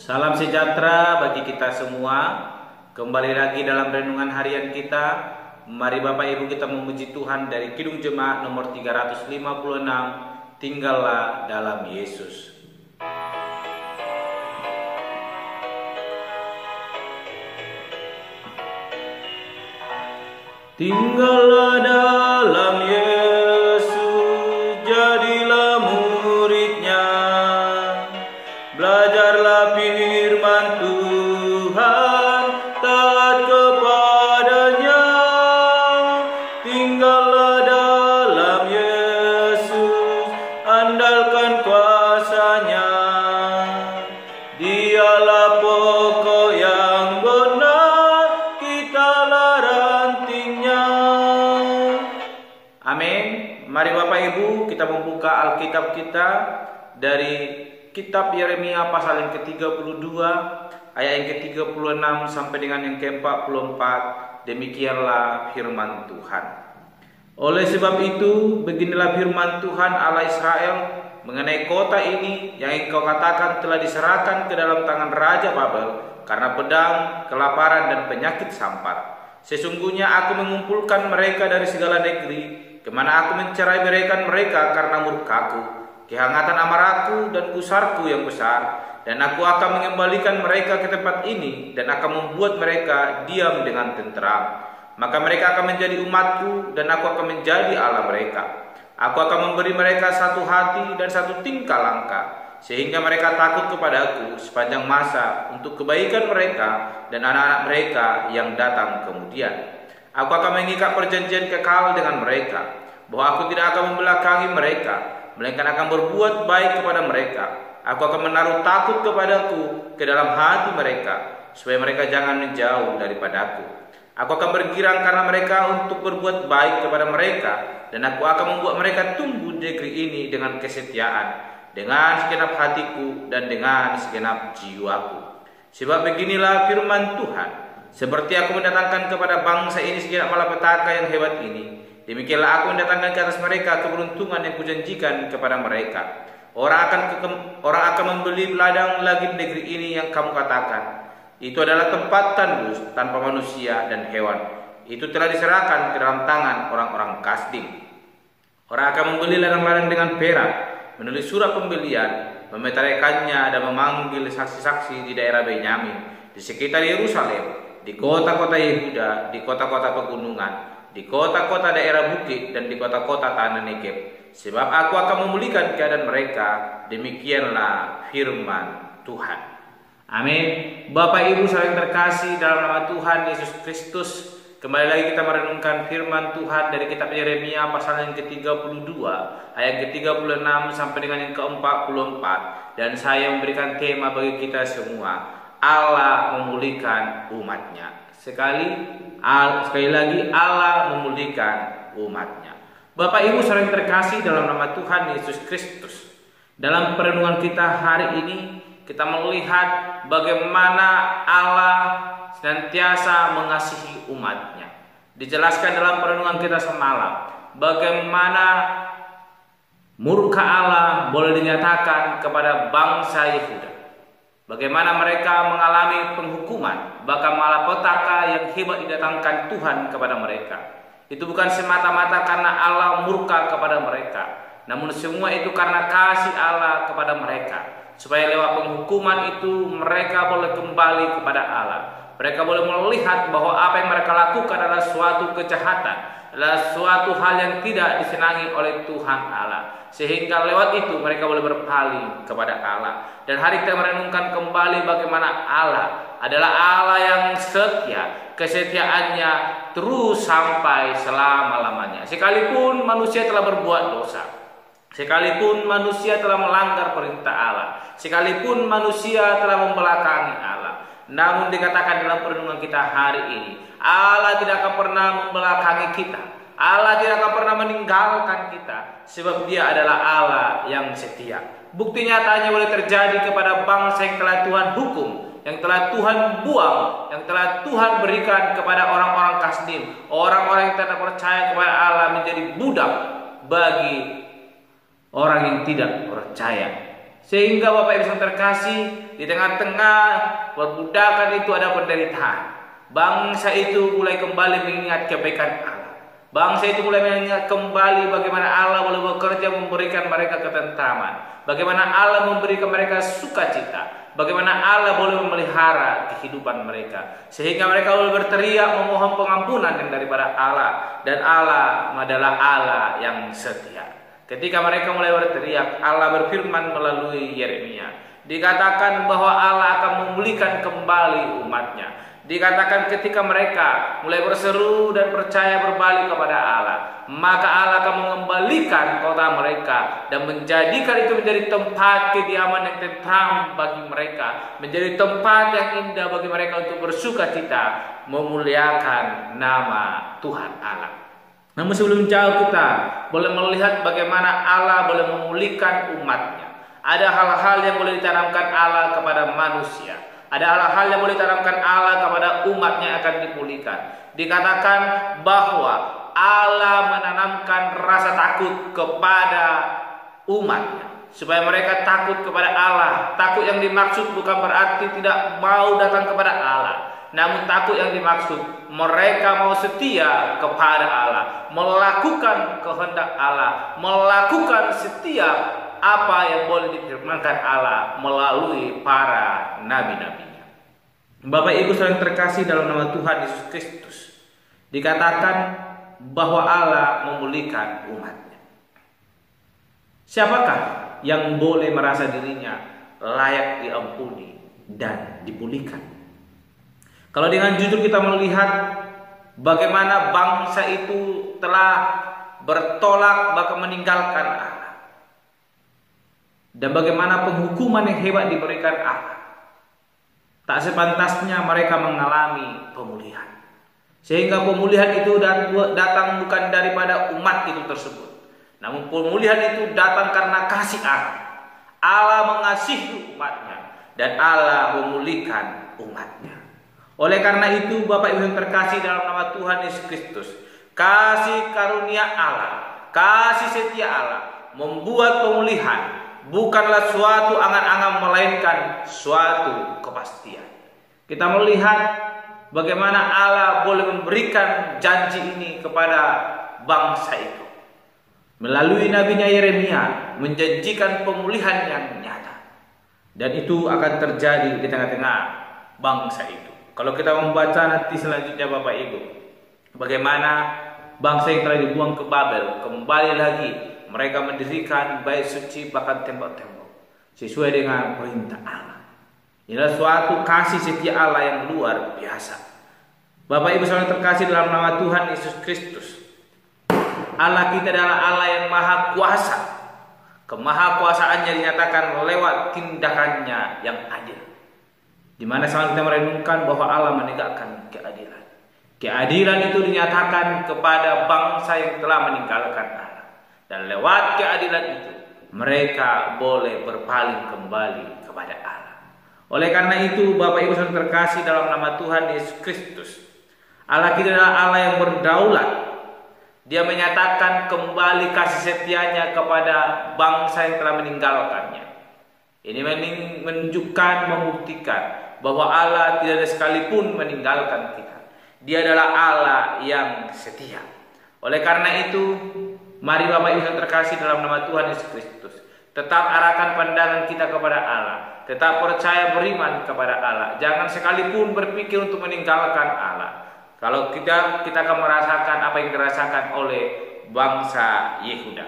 Salam sejahtera bagi kita semua. Kembali lagi dalam renungan harian kita. Mari Bapak Ibu kita memuji Tuhan dari Kidung Jemaat nomor 356, Tinggallah dalam Yesus. Tinggallah dalam Yesus, jadilah muridnya. Belajarlah firman Tuhan, taat kepadanya. Tinggallah dalam Yesus, andalkan kuasanya. Dialah pokok yang benar, kitalah rantingnya. Amin. Mari Bapak Ibu kita membuka Alkitab kita dari Kitab Yeremia pasal yang ke-32 ayat yang ke-36 sampai dengan yang ke-44. Demikianlah firman Tuhan. Oleh sebab itu, beginilah firman Tuhan Allah Israel mengenai kota ini yang engkau katakan telah diserahkan ke dalam tangan Raja Babel karena pedang, kelaparan dan penyakit sampar. Sesungguhnya aku mengumpulkan mereka dari segala negeri, kemana aku mencerai mereka karena murkaku, kehangatan amarahku dan gusarku yang besar, dan aku akan mengembalikan mereka ke tempat ini dan akan membuat mereka diam dengan tenteram. Maka mereka akan menjadi umatku dan aku akan menjadi Allah mereka. Aku akan memberi mereka satu hati dan satu tingkah langkah, sehingga mereka takut kepadaku sepanjang masa untuk kebaikan mereka dan anak-anak mereka yang datang kemudian. Aku akan mengikat perjanjian kekal dengan mereka, bahwa aku tidak akan membelakangi mereka, melainkan akan berbuat baik kepada mereka. Aku akan menaruh takut kepadaku ke dalam hati mereka, supaya mereka jangan menjauh daripadaku. Aku akan bergirang karena mereka untuk berbuat baik kepada mereka, dan aku akan membuat mereka tumbuh di negeri ini dengan kesetiaan, dengan segenap hatiku dan dengan segenap jiwaku. Sebab beginilah firman Tuhan, seperti aku mendatangkan kepada bangsa ini segenap malapetaka yang hebat ini, demikianlah aku mendatangkan ke atas mereka keberuntungan yang kujanjikan kepada mereka. Orang akan membeli ladang lagi di negeri ini yang kamu katakan, itu adalah tempat tandus tanpa manusia dan hewan. Itu telah diserahkan ke dalam tangan orang-orang Kasdim. Orang akan membeli ladang-ladang dengan perak, menulis surat pembelian, memeteraikannya dan memanggil saksi-saksi di daerah Benyamin, di sekitar Yerusalem, di kota-kota Yehuda, di kota-kota pegunungan, di kota-kota daerah bukit dan di kota-kota tanah Negeb. Sebab aku akan memulihkan keadaan mereka. Demikianlah firman Tuhan. Amin. Bapak Ibu saling terkasih dalam nama Tuhan Yesus Kristus, kembali lagi kita merenungkan firman Tuhan dari kitab Yeremia pasal yang ke-32 ayat ke-36 sampai dengan yang ke-44. Dan saya memberikan tema bagi kita semua, Allah memulihkan umatnya. Sekali lagi, Allah memulihkan umatnya. Bapak Ibu saling terkasih dalam nama Tuhan Yesus Kristus, dalam perenungan kita hari ini kita melihat bagaimana Allah senantiasa mengasihi umatnya. Dijelaskan dalam perenungan kita semalam bagaimana murka Allah boleh dinyatakan kepada bangsa Yehuda, bagaimana mereka mengalami penghukuman, bahkan malapetaka yang hebat didatangkan Tuhan kepada mereka. Itu bukan semata-mata karena Allah murka kepada mereka, namun semua itu karena kasih Allah kepada mereka, supaya lewat penghukuman itu mereka boleh kembali kepada Allah. Mereka boleh melihat bahwa apa yang mereka lakukan adalah suatu kejahatan, adalah suatu hal yang tidak disenangi oleh Tuhan Allah, sehingga lewat itu mereka boleh berpaling kepada Allah. Dan hari kita merenungkan kembali bagaimana Allah adalah Allah yang setia, kesetiaannya terus sampai selama-lamanya. Sekalipun manusia telah berbuat dosa, sekalipun manusia telah melanggar perintah Allah, sekalipun manusia telah membelakangi Allah, namun dikatakan dalam perenungan kita hari ini, Allah tidak akan pernah membelakangi kita. Allah tidak akan pernah meninggalkan kita, sebab Dia adalah Allah yang setia. Bukti nyatanya boleh terjadi kepada bangsa yang telah Tuhan hukum, yang telah Tuhan buang, yang telah Tuhan berikan kepada orang-orang Kasdim, orang-orang yang tidak percaya kepada Allah, menjadi budak bagi orang yang tidak percaya. Sehingga Bapak Ibu yang terkasih, di tengah-tengah perbudakan itu ada penderitaan. Bangsa itu mulai kembali mengingat kebaikan Allah. Bangsa itu mulai mengingat kembali bagaimana Allah boleh bekerja memberikan mereka ketentraman. Bagaimana Allah memberikan mereka sukacita. Bagaimana Allah boleh memelihara kehidupan mereka. Sehingga mereka boleh berteriak memohon pengampunan yang daripada Allah. Dan Allah adalah Allah yang setia. Ketika mereka mulai berteriak, Allah berfirman melalui Yeremia. Dikatakan bahwa Allah akan memulihkan kembali umatnya. Dikatakan ketika mereka mulai berseru dan percaya berbalik kepada Allah, maka Allah akan mengembalikan kota mereka dan menjadikan itu menjadi tempat kediaman yang tentram bagi mereka, menjadi tempat yang indah bagi mereka untuk bersukacita, memuliakan nama Tuhan Allah. Namun sebelum jauh kita boleh melihat bagaimana Allah boleh memulihkan umatnya. Ada hal-hal yang boleh ditanamkan Allah kepada manusia. Ada hal-hal yang boleh ditanamkan Allah kepada umatnya yang akan dipulihkan. Dikatakan bahwa Allah menanamkan rasa takut kepada umatnya, supaya mereka takut kepada Allah. Takut yang dimaksud bukan berarti tidak mau datang kepada Allah, namun takut yang dimaksud mereka mau setia kepada Allah, melakukan kehendak Allah, melakukan setiap apa yang boleh difirmankan Allah melalui para nabi-nabinya. Bapak Ibu saudara terkasih dalam nama Tuhan Yesus Kristus, dikatakan bahwa Allah memulihkan umatnya. Siapakah yang boleh merasa dirinya layak diampuni dan dipulihkan? Kalau dengan jujur kita melihat bagaimana bangsa itu telah bertolak bahkan meninggalkan Allah, dan bagaimana penghukuman yang hebat diberikan Allah, tak sepantasnya mereka mengalami pemulihan. Sehingga pemulihan itu datang bukan daripada umat itu tersebut, namun pemulihan itu datang karena kasih Allah. Allah mengasihi umatnya dan Allah memulihkan umatnya. Oleh karena itu Bapak Ibu yang terkasih dalam nama Tuhan Yesus Kristus, kasih karunia Allah, kasih setia Allah membuat pemulihan bukanlah suatu angan-angan, melainkan suatu kepastian. Kita melihat bagaimana Allah boleh memberikan janji ini kepada bangsa itu melalui nabinya Yeremia, menjanjikan pemulihan yang nyata, dan itu akan terjadi di tengah-tengah bangsa itu. Kalau kita membaca nanti selanjutnya Bapak Ibu, bagaimana bangsa yang telah dibuang ke Babel kembali lagi, mereka mendirikan bait suci bahkan tembok-tembok sesuai dengan perintah Allah. Inilah suatu kasih setia Allah yang luar biasa. Bapak Ibu saudara terkasih dalam nama Tuhan Yesus Kristus, Allah kita adalah Allah yang maha kuasa. Kemahakuasaannya dinyatakan lewat tindakannya yang adil, di mana sama kita merenungkan bahwa Allah menegakkan keadilan. Keadilan itu dinyatakan kepada bangsa yang telah meninggalkan Allah. Dan lewat keadilan itu mereka boleh berpaling kembali kepada Allah. Oleh karena itu Bapak Ibu saudara terkasih dalam nama Tuhan Yesus Kristus, Allah kita adalah Allah yang berdaulat. Dia menyatakan kembali kasih setianya kepada bangsa yang telah meninggalkannya. Ini menunjukkan, membuktikan bahwa Allah tidak ada sekalipun meninggalkan kita. Dia adalah Allah yang setia. Oleh karena itu mari Bapak Ibu yang terkasih dalam nama Tuhan Yesus Kristus, tetap arahkan pandangan kita kepada Allah, tetap percaya beriman kepada Allah. Jangan sekalipun berpikir untuk meninggalkan Allah. Kalau kita akan merasakan apa yang dirasakan oleh bangsa Yehuda,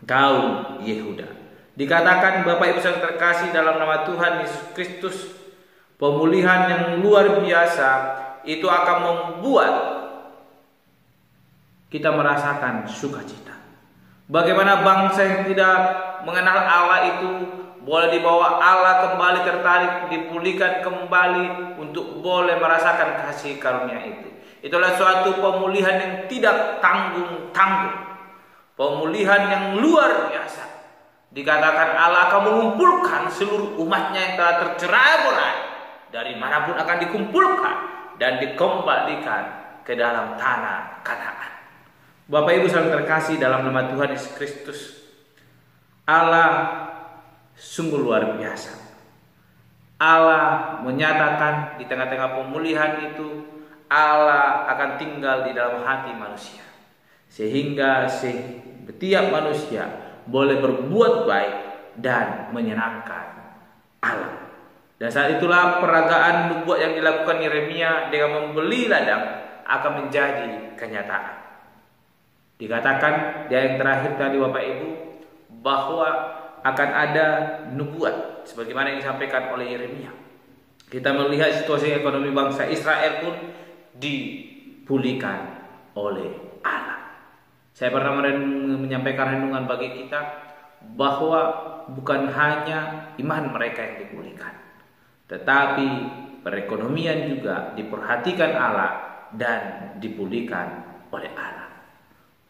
kaum Yehuda. Dikatakan Bapak Ibu yang terkasih dalam nama Tuhan Yesus Kristus, pemulihan yang luar biasa itu akan membuat kita merasakan sukacita. Bagaimana bangsa yang tidak mengenal Allah itu boleh dibawa Allah kembali, tertarik, dipulihkan kembali untuk boleh merasakan kasih karunia itu. Itulah suatu pemulihan yang tidak tanggung-tanggung, pemulihan yang luar biasa. Dikatakan Allah akan mengumpulkan seluruh umatnya yang telah tercerai-berai, dari manapun akan dikumpulkan dan dikembalikan ke dalam tanah Kanaan. Bapak Ibu saudara terkasih dalam nama Tuhan Yesus Kristus, Allah sungguh luar biasa. Allah menyatakan di tengah-tengah pemulihan itu, Allah akan tinggal di dalam hati manusia, sehingga setiap manusia boleh berbuat baik dan menyenangkan Allah. Dan saat itulah peragaan nubuat yang dilakukan Yeremia dengan membeli ladang akan menjadi kenyataan. Dikatakan di ayat yang terakhir tadi Bapak Ibu bahwa akan ada nubuat sebagaimana yang disampaikan oleh Yeremia. Kita melihat situasi ekonomi bangsa Israel pun dipulihkan oleh Allah. Saya pernah menyampaikan renungan bagi kita bahwa bukan hanya iman mereka yang dipulihkan, tetapi perekonomian juga diperhatikan Allah dan dipulihkan oleh Allah.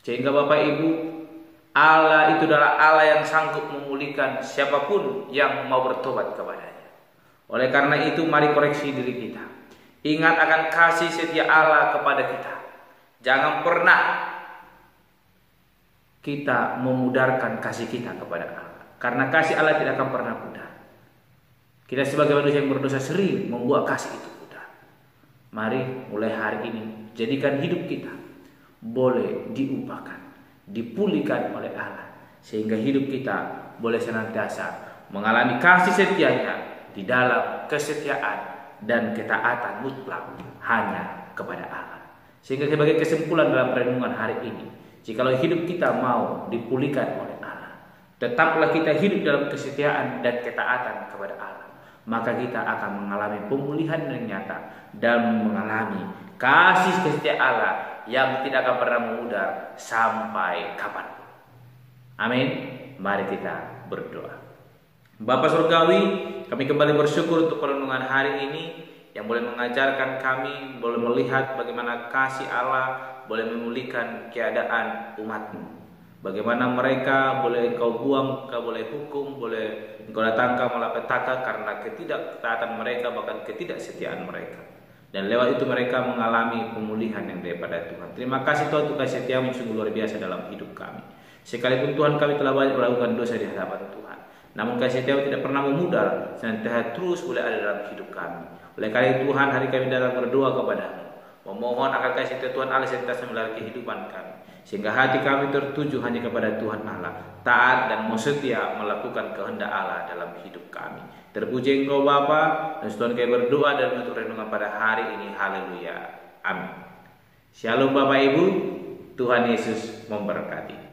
Sehingga Bapak Ibu, Allah itu adalah Allah yang sanggup memulihkan siapapun yang mau bertobat kepadanya. Oleh karena itu mari koreksi diri kita. Ingat akan kasih setia Allah kepada kita. Jangan pernah kita memudarkan kasih kita kepada Allah, karena kasih Allah tidak akan pernah pudar. Kita sebagai manusia yang berdosa sering membuat kasih itu pudar. Mari mulai hari ini jadikan hidup kita boleh diubahkan, dipulihkan oleh Allah, sehingga hidup kita boleh senantiasa mengalami kasih setianya di dalam kesetiaan dan ketaatan mutlak hanya kepada Allah. Sehingga sebagai kesimpulan dalam renungan hari ini, jikalau hidup kita mau dipulihkan oleh Allah, tetaplah kita hidup dalam kesetiaan dan ketaatan kepada Allah, maka kita akan mengalami pemulihan yang nyata dan mengalami kasih setia Allah yang tidak akan pernah memudar sampai kapanpun. Amin. Mari kita berdoa. Bapa Surgawi, kami kembali bersyukur untuk perenungan hari ini yang boleh mengajarkan kami, boleh melihat bagaimana kasih Allah boleh memulihkan keadaan umat-Mu. Bagaimana mereka boleh Engkau buang, Engkau boleh hukum, boleh Engkau datangkan malapetaka karena ketidaktaatan mereka, bahkan ketidaksetiaan mereka. Dan lewat itu mereka mengalami pemulihan yang daripada Tuhan. Terima kasih Tuhan untuk kasih setiamu sungguh luar biasa dalam hidup kami. Sekalipun Tuhan kami telah banyak melakukan dosa di hadapan Tuhan, namun kasih setiamu tidak pernah memudar, senantiasa terus boleh ada dalam hidup kami. Oleh karena itu Tuhan, hari kami datang berdoa kepadamu, memohon agar kasih setia Tuhan Allah senantiasa memelihara kehidupan kami, sehingga hati kami tertuju hanya kepada Tuhan Allah, taat dan mau setia melakukan kehendak Allah dalam hidup kami. Terpuji Engkau Bapa, dan Tuhan kami berdoa dan menutup renungan pada hari ini. Haleluya. Amin. Shalom Bapak Ibu, Tuhan Yesus memberkati.